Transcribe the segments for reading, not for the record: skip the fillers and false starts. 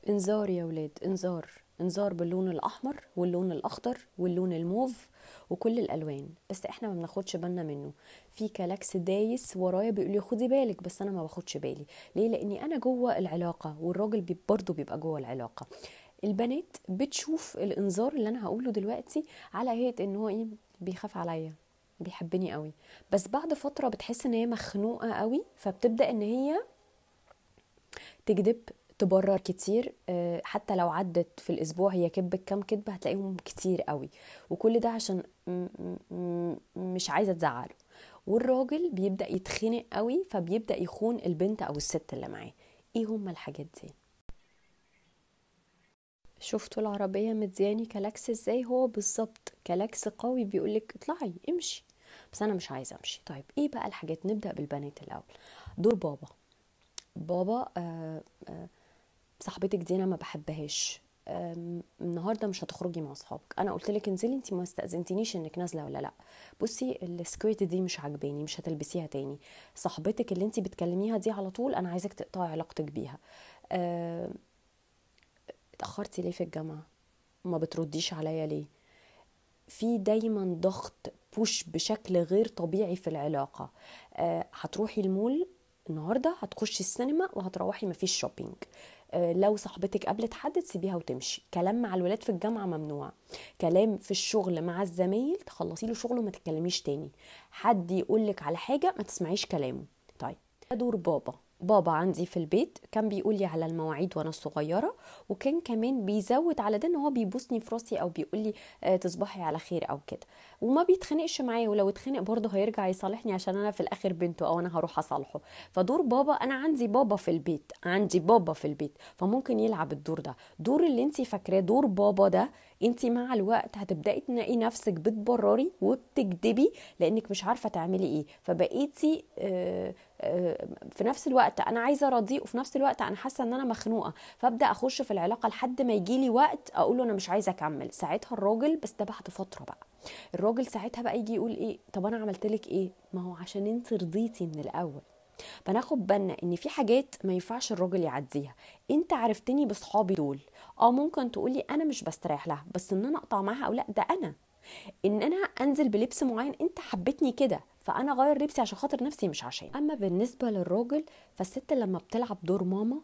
انذار يا ولاد، انذار. انذار باللون الاحمر واللون الاخضر واللون الموف وكل الالوان، بس احنا ما بناخدش بالنا منه. في كلاكس دايس ورايا بيقول لي خدي بالك، بس انا ما باخدش بالي. ليه؟ لاني انا جوه العلاقه، والراجل برضه بيبقى جوه العلاقه. البنات بتشوف الانذار اللي انا هقوله دلوقتي على هيئه ان هو ايه، بيخاف عليا، بيحبني قوي. بس بعد فتره بتحس ان هي مخنوقه قوي، فبتبدا ان هي تكذب، تبرر كتير. حتى لو عدت في الاسبوع هي كدبت كام كدبه هتلاقيهم كتير قوي، وكل ده عشان مش عايزه تزعله. والراجل بيبدا يتخنق قوي، فبيبدا يخون البنت او الست اللي معاه. ايه هما الحاجات دي؟ شفتوا العربيه مدياني كلاكس ازاي؟ هو بالظبط كلاكس قوي بيقولك اطلعي امشي، بس انا مش عايزه امشي. طيب ايه بقى الحاجات؟ نبدا بالبنات الاول. دور بابا. بابا صاحبتك دي انا ما بحبهاش، النهارده مش هتخرجي مع اصحابك. انا قلت لك انزلي، انت ما استاذنتنيش انك نازله ولا لا. بصي السكيرت دي مش عاجباني، مش هتلبسيها تاني. صاحبتك اللي انت بتكلميها دي على طول انا عايزك تقطعي علاقتك بيها. أه، اتاخرتي ليه في الجامعه؟ ما بترديش عليا ليه؟ في دايما ضغط بوش بشكل غير طبيعي في العلاقه. هتروحي المول النهارده، هتخشي السينما وهتروحي، مفيش شوبينج. لو صاحبتك قابلت حد تسيبيها وتمشي. كلام مع الولاد في الجامعه ممنوع. كلام في الشغل مع الزمايل تخلصي له شغله وما تتكلميش تاني. حد يقولك على حاجه ما تسمعيش كلامه. طيب ده دور بابا. بابا عندي في البيت كان بيقول لي على المواعيد وانا صغيره، وكان كمان بيزود على ده ان هو بيبوسني في راسي او بيقول لي تصبحي على خير او كده. وما بيتخانقش معايا، ولو اتخانق برضه هيرجع يصالحني عشان انا في الاخر بنته او انا هروح اصالحه. فدور بابا، انا عندي بابا في البيت، عندي بابا في البيت، فممكن يلعب الدور ده. دور اللي انت فاكراه دور بابا ده، انت مع الوقت هتبداي تلاقي نفسك بتبرري وبتكدبي لانك مش عارفه تعملي ايه. فبقيتي في نفس الوقت انا عايزه ارضيه، وفي نفس الوقت انا حاسه ان انا مخنوقه، فابدا اخش في العلاقه لحد ما يجي لي وقت اقول له انا مش عايزه اكمل. ساعتها الراجل، بس ده بعد فتره بقى، الراجل ساعتها بقى يجي يقول ايه؟ طب انا عملت لك ايه؟ ما هو عشان انت رضيتي من الاول. فناخد بالنا ان في حاجات ما ينفعش الراجل يعديها. انت عرفتني بصحابي دول، ممكن تقولي انا مش بستريح لها، بس ان انا اقطع معاها او لا ده انا. ان انا انزل بلبس معين، انت حبتني كده فانا غير لبسي عشان خاطر نفسي مش عشان. اما بالنسبه للراجل، فالست لما بتلعب دور ماما،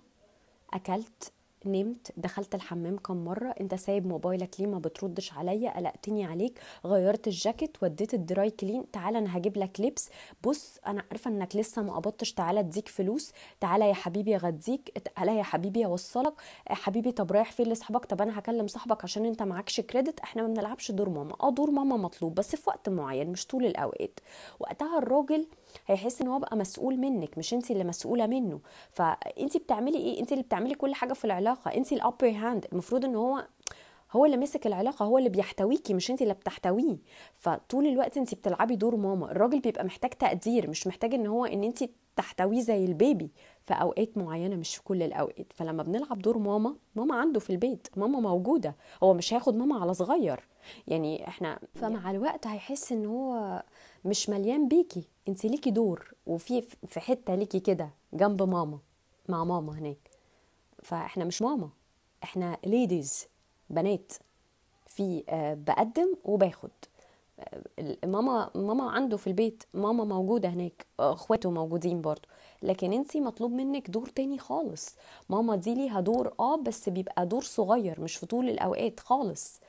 اكلت، نمت، دخلت الحمام كم مره، انت سايب موبايلك ليه؟ ما بتردش عليا، قلقتني عليك، غيرت الجاكيت، وديت الدراي كلين، تعالى انا هجيب لك لبس، بص انا عارفه انك لسه ما قبضتش، تعالى اديك فلوس، تعالى يا حبيبي اغديك، تعالى يا حبيبي اوصلك، حبيبي طب رايح فين لاصحابك؟ طب انا هكلم صاحبك عشان انت معكش كريدت. احنا ما بنلعبش دور ماما. دور ماما مطلوب بس في وقت معين، مش طول الاوقات. وقتها الراجل هيحس ان هو بقى مسؤول منك، مش انت اللي مسؤوله منه. فانت بتعملي ايه؟ انت اللي بتعملي كل حاجه في العلاقه، انت الابر هاند، المفروض ان هو اللي ماسك العلاقه، هو اللي بيحتويكي، مش انت اللي بتحتويه. فطول الوقت انت بتلعبي دور ماما. الراجل بيبقى محتاج تقدير، مش محتاج ان انت تحتويه زي البيبي في اوقات معينه، مش في كل الاوقات. فلما بنلعب دور ماما، ماما عنده في البيت، ماما موجوده، هو مش هياخد ماما على صغير. يعني احنا، فمع الوقت هيحس ان هو مش مليان بيكي، انت ليكي دور، وفي حته ليكي كده جنب ماما، مع ماما هناك. فاحنا مش ماما، احنا ليديز، بنات. في بقدم وباخد. ماما عنده في البيت، ماما موجودة هناك، اخواته موجودين برضو. لكن انتي مطلوب منك دور تاني خالص. ماما دي ليها دور بس بيبقى دور صغير، مش في طول الاوقات خالص.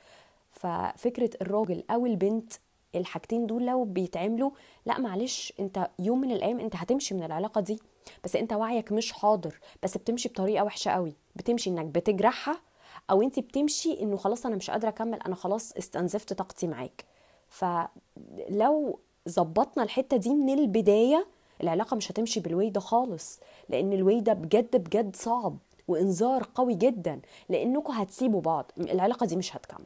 ففكرة الراجل او البنت، الحاجتين دول لو بيتعملوا، لا معلش، انت يوم من الايام انت هتمشي من العلاقة دي، بس انت وعيك مش حاضر، بس بتمشي بطريقة وحشة قوي، بتمشي انك بتجرحها، او انت بتمشي انه خلاص انا مش قادرة اكمل، انا خلاص استنزفت طاقتي معاك. فلو ظبطنا الحتة دي من البداية، العلاقة مش هتمشي بالوي ده خالص، لان الوي ده بجد بجد صعب، وانذار قوي جدا، لانكم هتسيبوا بعض، العلاقة دي مش هتكمل.